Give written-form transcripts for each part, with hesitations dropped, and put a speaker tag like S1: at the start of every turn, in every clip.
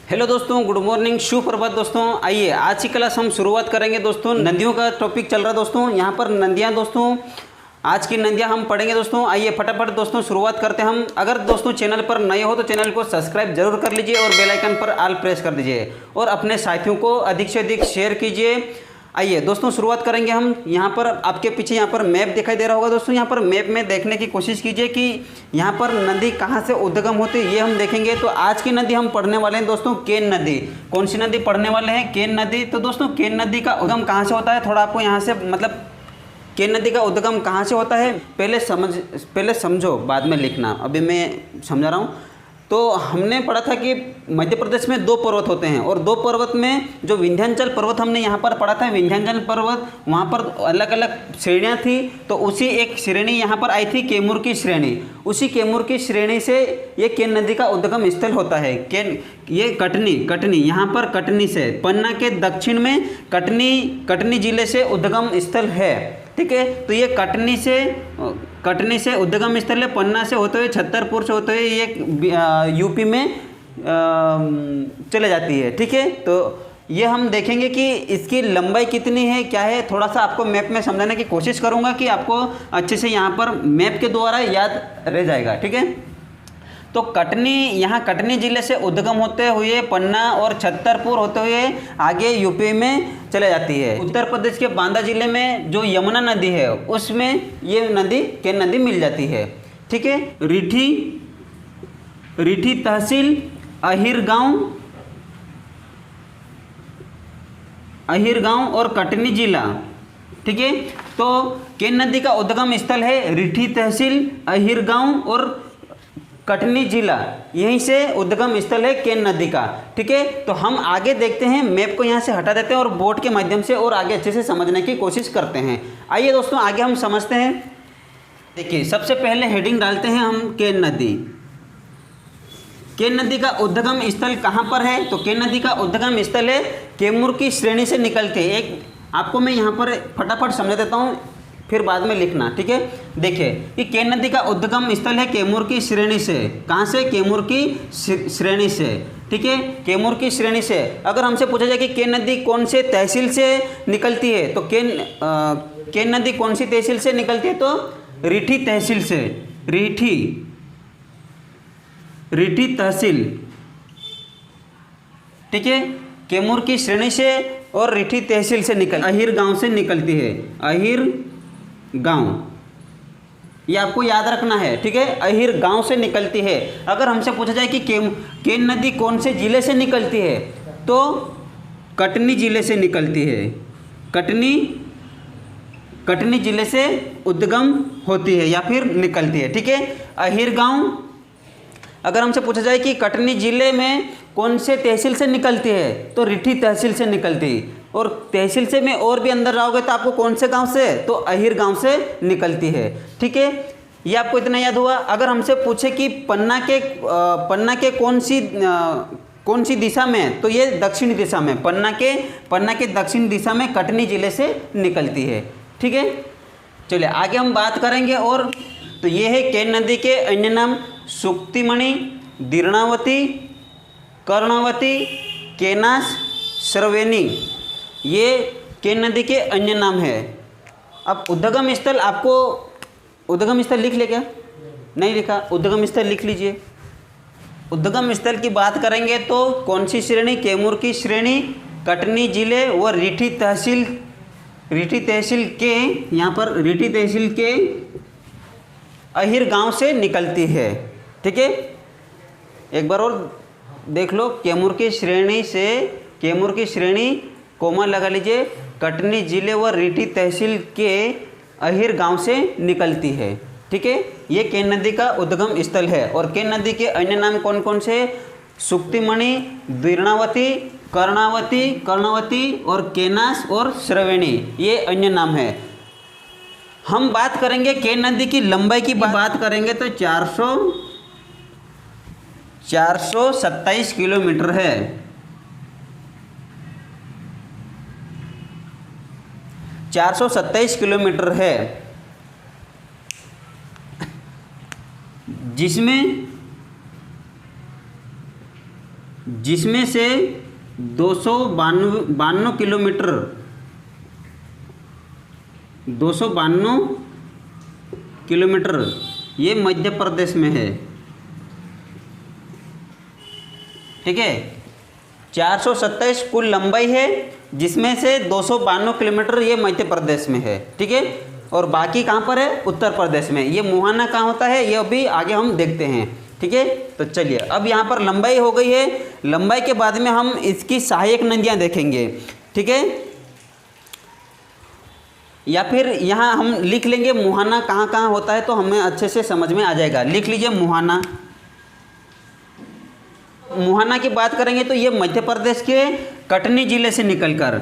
S1: Hello दोस्तों, good morning, सुप्रभात दोस्तों। आइए आज की क्लास हम शुरुआत करेंगे दोस्तों। नदियों का टॉपिक चल रहा है दोस्तों। यहाँ पर नदियाँ दोस्तों, आज की नदियाँ हम पढ़ेंगे दोस्तों। आइए फटाफट दोस्तों शुरुआत करते हैं हम। अगर दोस्तों चैनल पर नए हो तो चैनल को सब्सक्राइब जरूर कर लीजिए और बेल आइकन पर ऑल प्रेस कर दीजिए और अपने साथियों को अधिक से अधिक शेयर कीजिए। आइए दोस्तों शुरुआत करेंगे हम। यहाँ पर आपके पीछे यहाँ पर मैप दिखाई दे रहा होगा दोस्तों। यहाँ पर मैप में देखने की कोशिश कीजिए कि यहाँ पर नदी कहाँ से उद्गम होती है, ये हम देखेंगे। तो आज की नदी हम पढ़ने वाले हैं दोस्तों, केन नदी। कौन सी नदी पढ़ने वाले हैं? केन नदी। तो दोस्तों केन नदी का उद्गम कहाँ से होता है, थोड़ा आपको यहाँ से मतलब केन नदी का उद्गम कहाँ से होता है पहले समझो, बाद में लिखना। अभी मैं समझा रहा हूँ। तो हमने पढ़ा था कि मध्य प्रदेश में दो पर्वत होते हैं और दो पर्वत में जो विंध्याचल पर्वत हमने यहाँ पर पढ़ा था, विंध्याचल पर्वत, वहाँ पर अलग अलग श्रेणियाँ थी। तो उसी एक श्रेणी यहाँ पर आई थी, कैमूर की श्रेणी। उसी कैमूर की श्रेणी से ये केन नदी का उद्गम स्थल होता है। ये कटनी यहाँ पर कटनी से, पन्ना के दक्षिण में कटनी जिले से उद्गम स्थल है। ठीक है, तो ये कटनी से उद्गम स्थल है। पन्ना से होते हुए, छतरपुर से होते हुए ये यूपी में चले जाती है। ठीक है, तो ये हम देखेंगे कि इसकी लंबाई कितनी है, क्या है। थोड़ा सा आपको मैप में समझाने की कोशिश करूँगा कि आपको अच्छे से यहाँ पर मैप के द्वारा याद रह जाएगा। ठीक है, तो यहाँ कटनी जिले से उद्गम होते हुए पन्ना और छतरपुर होते हुए आगे यूपी में चले जाती है। उत्तर प्रदेश के बांदा जिले में जो यमुना नदी है उसमें ये नदी केन नदी मिल जाती है। ठीक है, रीठी तहसील अहिर गांव और कटनी जिला। ठीक है, तो केन नदी का उद्गम स्थल है रीठी तहसील, अहिर गांव और कटनी जिला, यहीं से उद्गम स्थल है केन नदी का। ठीक है, तो हम आगे देखते हैं। मैप को यहाँ से हटा देते हैं और बोर्ड के माध्यम से और आगे अच्छे से समझने की कोशिश करते हैं। आइए दोस्तों आगे हम समझते हैं। देखिए, सबसे पहले हेडिंग डालते हैं हम केन नदी। केन नदी का उद्गम स्थल कहाँ पर है? तो केन नदी का उद्गम स्थल है कैमूर की श्रेणी से निकलते हैं। एक आपको मैं यहाँ पर फटाफट समझा देता हूँ, फिर बाद में लिखना। ठीक है, देखिए कि केन नदी का उद्गम स्थल है कैमूर की श्रेणी से। कहाँ से? कैमूर की श्रेणी से। ठीक है, कैमूर की श्रेणी से। अगर हमसे पूछा जाए कि केन नदी कौन से तहसील से निकलती है, तो केन नदी कौन सी तहसील से निकलती है? तो रीठी तहसील से। रीठी तहसील। ठीक है, कैमूर की श्रेणी से और रीठी तहसील से अहिर गांव से निकलती है। अहिर गांव, ये आपको याद रखना है। ठीक है, अहिर गांव से निकलती है। अगर हमसे पूछा जाए कि केन नदी कौन से जिले से निकलती है, तो कटनी जिले से निकलती है। कटनी जिले से उद्गम होती है या फिर निकलती है। ठीक है, अहिर गांव। अगर हमसे पूछा जाए कि कटनी जिले में कौन से तहसील से निकलती है, तो रीठी तहसील से निकलती है। और तहसील से में और भी अंदर रहोगे तो आपको कौन से गांव से? तो अहिर गांव से निकलती है। ठीक है, ये आपको इतना याद हुआ। अगर हमसे पूछे कि पन्ना के कौन सी दिशा में, तो ये दक्षिणी दिशा में। पन्ना के दक्षिण दिशा में कटनी जिले से निकलती है। ठीक है, चलिए आगे हम बात करेंगे। और तो ये है केन नदी के अन्य नाम: सुक्तिमणि, दीर्णावती, कर्णावती, केनास, श्रवेणी। ये केन नदी के अन्य नाम है। अब उद्गम स्थल, आपको उद्गम स्थल लिख ले क्या? नहीं लिखा? उद्गम स्थल लिख लीजिए। उद्गम स्थल की बात करेंगे तो कौन सी श्रेणी? कैमूर की श्रेणी, कटनी जिले व रीठी तहसील के, यहाँ पर रीठी तहसील के अहिर गांव से निकलती है। ठीक है, एक बार और देख लो। कैमूर की श्रेणी कोमा लगा लीजिए, कटनी जिले व रीठी तहसील के अहिर गांव से निकलती है। ठीक है, ये केन नदी का उद्गम स्थल है। और केन नदी के अन्य नाम कौन कौन से? सुक्तिमणि, दीर्णावती, कर्णावती और केनास और श्रवेणी, ये अन्य नाम है। हम बात करेंगे केन नदी की लंबाई की बात करेंगे तो 427 किलोमीटर है। 427 किलोमीटर है, जिसमें जिसमें से 292 किलोमीटर 292 किलोमीटर ये मध्य प्रदेश में है। ठीक है, 427 कुल लंबाई है, जिसमें से 292 किलोमीटर ये मध्य प्रदेश में है। ठीक है, और बाकी कहाँ पर है? उत्तर प्रदेश में। ये मुहाना कहाँ होता है ये अभी आगे हम देखते हैं। ठीक है, तो चलिए अब यहाँ पर लंबाई हो गई है। लंबाई के बाद में हम इसकी सहायक नदियाँ देखेंगे। ठीक है, या फिर यहाँ हम लिख लेंगे मुहाना कहाँ कहाँ होता है, तो हमें अच्छे से समझ में आ जाएगा। लिख लीजिए मुहाना। मुहाना की बात करेंगे तो ये मध्य प्रदेश के कटनी जिले से निकलकर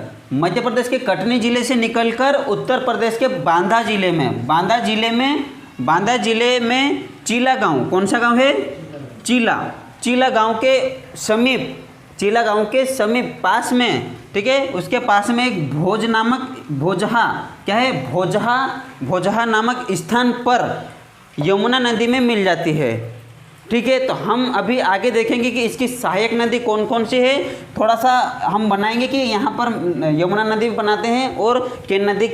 S1: उत्तर प्रदेश के बांदा जिले में चीला गांव, कौन सा गांव है? चीला गांव के समीप पास में, ठीक है, उसके पास में एक भोजहा नामक स्थान पर यमुना नदी में मिल जाती है। ठीक है, तो हम अभी आगे देखेंगे कि इसकी सहायक नदी कौन कौन सी है। थोड़ा सा हम बनाएंगे कि यहाँ पर यमुना नदी भी बनाते हैं और केन नदी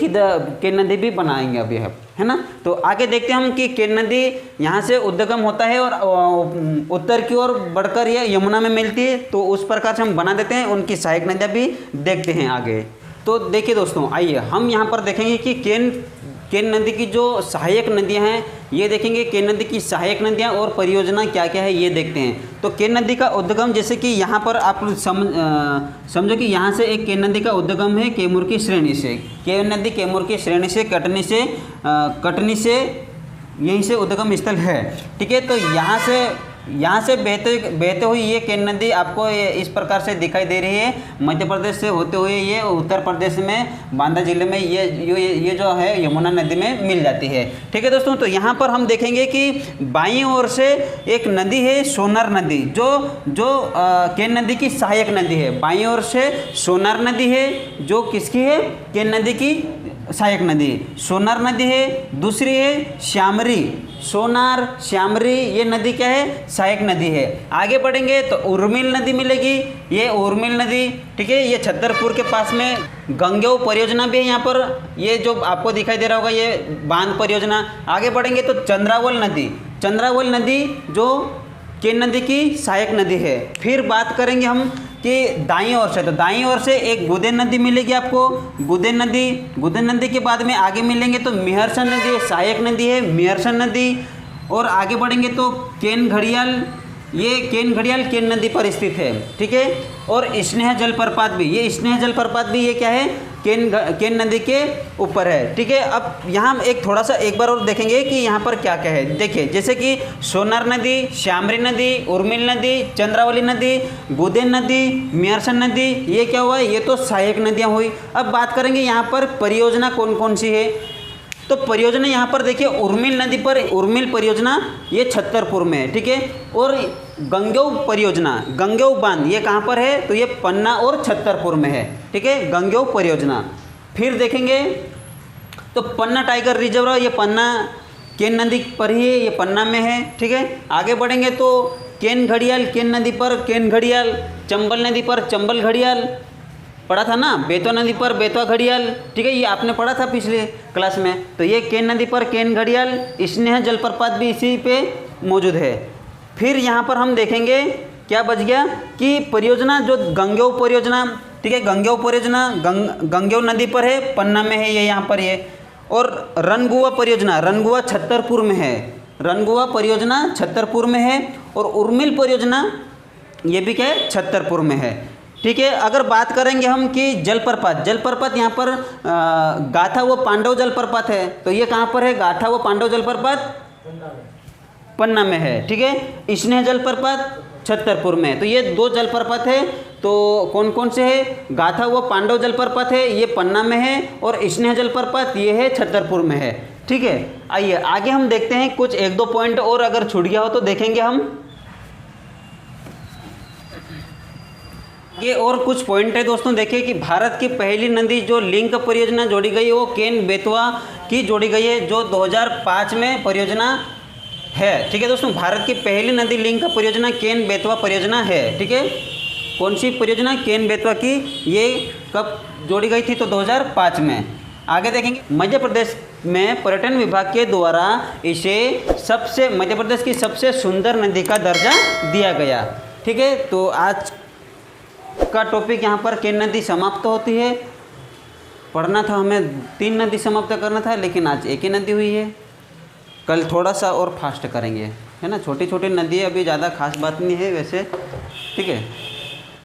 S1: भी बनाएंगे अभी, है ना। तो आगे देखते हैं हम कि केन नदी यहाँ से उद्गम होता है और उत्तर की ओर बढ़कर यह यमुना में मिलती है। तो उस प्रकार से हम बना देते हैं, उनकी सहायक नदियाँ भी देखते हैं आगे। तो देखिए दोस्तों, आइए हम यहाँ पर देखेंगे कि केन नदी की जो सहायक नदियां हैं ये देखेंगे। केन नदी की सहायक नदियां और परियोजना क्या क्या है ये देखते हैं। तो केन नदी का उद्गम, जैसे कि यहाँ पर आप समझो कि यहाँ से एक केन नदी का उद्गम है कैमूर की श्रेणी से। केन नदी कैमूर की श्रेणी से कटनी से यहीं से उद्गम स्थल है। ठीक है, तो यहाँ से बहते हुए ये केन नदी आपको इस प्रकार से दिखाई दे रही है। मध्य प्रदेश से होते हुए ये उत्तर प्रदेश में बांदा जिले में ये जो है यमुना नदी में मिल जाती है। ठीक है दोस्तों, तो यहाँ पर हम देखेंगे कि बाईं ओर से एक नदी है सोनार नदी, जो केन नदी की सहायक नदी है। बाईं ओर से सोनार नदी है जो किसकी है? केन नदी की सहायक नदी सोनार नदी है। दूसरी है श्यामरी, ये नदी क्या है? सहायक नदी है। आगे बढ़ेंगे तो उर्मिल नदी मिलेगी, ये उर्मिल नदी। ठीक है, ये छतरपुर के पास में गंगेऊ परियोजना भी है यहाँ पर, ये जो आपको दिखाई दे रहा होगा ये बांध परियोजना। आगे बढ़ेंगे तो चंद्रावल नदी जो केन नदी की सहायक नदी है। फिर बात करेंगे हम कि दाईं ओर से एक गुदेन नदी मिलेगी आपको। गुदेन नदी के बाद में आगे मिलेंगे तो मिहरसन नदी सहायक नदी है, मिहरसन नदी। और आगे बढ़ेंगे तो केन घड़ियाल केन नदी पर स्थित है। ठीक है, और स्नेह जलप्रपात भी, ये क्या है? केन नदी के ऊपर है। ठीक है, अब यहाँ एक बार और देखेंगे कि यहाँ पर क्या क्या है। देखिए, जैसे कि सोनार नदी, श्यामरी नदी, उर्मिल नदी, चंद्रावली नदी, गुदेन नदी, मिहरसन नदी, ये क्या हुआ? ये तो सहायक नदियाँ हुई। अब बात करेंगे यहाँ पर परियोजना कौन कौन सी है। तो परियोजना यहाँ पर देखिए, उर्मिल परियोजना ये छतरपुर में है। ठीक है, और गंगेऊ बांध ये कहाँ पर है? तो ये पन्ना और छतरपुर में है। ठीक है, गंगेऊ परियोजना। फिर देखेंगे तो पन्ना टाइगर रिजर्व, ये पन्ना केन नदी पर ही है, ये पन्ना में है। ठीक है, आगे बढ़ेंगे तो केन नदी पर केन घड़ियाल, चंबल नदी पर चंबल घड़ियाल पढ़ा था ना, बेतवा नदी पर बेतवा घड़ियाल। ठीक है, ये आपने पढ़ा था पिछले क्लास में। तो ये केन नदी पर केन घड़ियाल, स्नेह जलप्रपात भी इसी पे मौजूद है। फिर यहाँ पर हम देखेंगे क्या बच गया कि परियोजना जो गंगेऊ परियोजना, ठीक है, गंगेऊ नदी पर है, पन्ना में है ये यहाँ पर ये। और रनगुआ परियोजना छतरपुर में है, छतरपुर में है। और उर्मिल परियोजना ये भी क्या है? छतरपुर में है। ठीक है, अगर बात करेंगे हम कि जलप्रपात यहाँ पर गाथा व पांडव जलप्रपात है, तो ये कहाँ पर है? गाथा व पांडव जलप्रपात पन्ना में है। ठीक है, स्नेह जलप्रपात छतरपुर में है। तो ये दो जलप्रपात है। तो कौन कौन से है? गाथा व पांडव जलप्रपात है, ये पन्ना में है, और स्नेह जलप्रपात ये है छतरपुर में है। ठीक है, आइए आगे हम देखते हैं कुछ एक दो पॉइंट और अगर छूट गया हो तो देखेंगे हम। ये और कुछ पॉइंट है दोस्तों। देखिए कि भारत की पहली नदी जो लिंक परियोजना जोड़ी गई है वो केन बेतवा की जोड़ी गई है, जो 2005 में परियोजना है। ठीक है दोस्तों, भारत की पहली नदी लिंक परियोजना केन बेतवा परियोजना है। ठीक है, कौन सी परियोजना? केन बेतवा की। ये कब जोड़ी गई थी? तो 2005 में। आगे देखेंगे, मध्य प्रदेश में पर्यटन विभाग के द्वारा इसे मध्य प्रदेश की सबसे सुंदर नदी का दर्जा दिया गया। ठीक है, तो आज का टॉपिक यहाँ पर केन नदी समाप्त होती है। पढ़ना था हमें 3 नदी समाप्त करना था, लेकिन आज एक ही नदी हुई है। कल थोड़ा सा और फास्ट करेंगे, है ना। छोटी छोटी नदी अभी ज़्यादा खास बात नहीं है वैसे। ठीक है।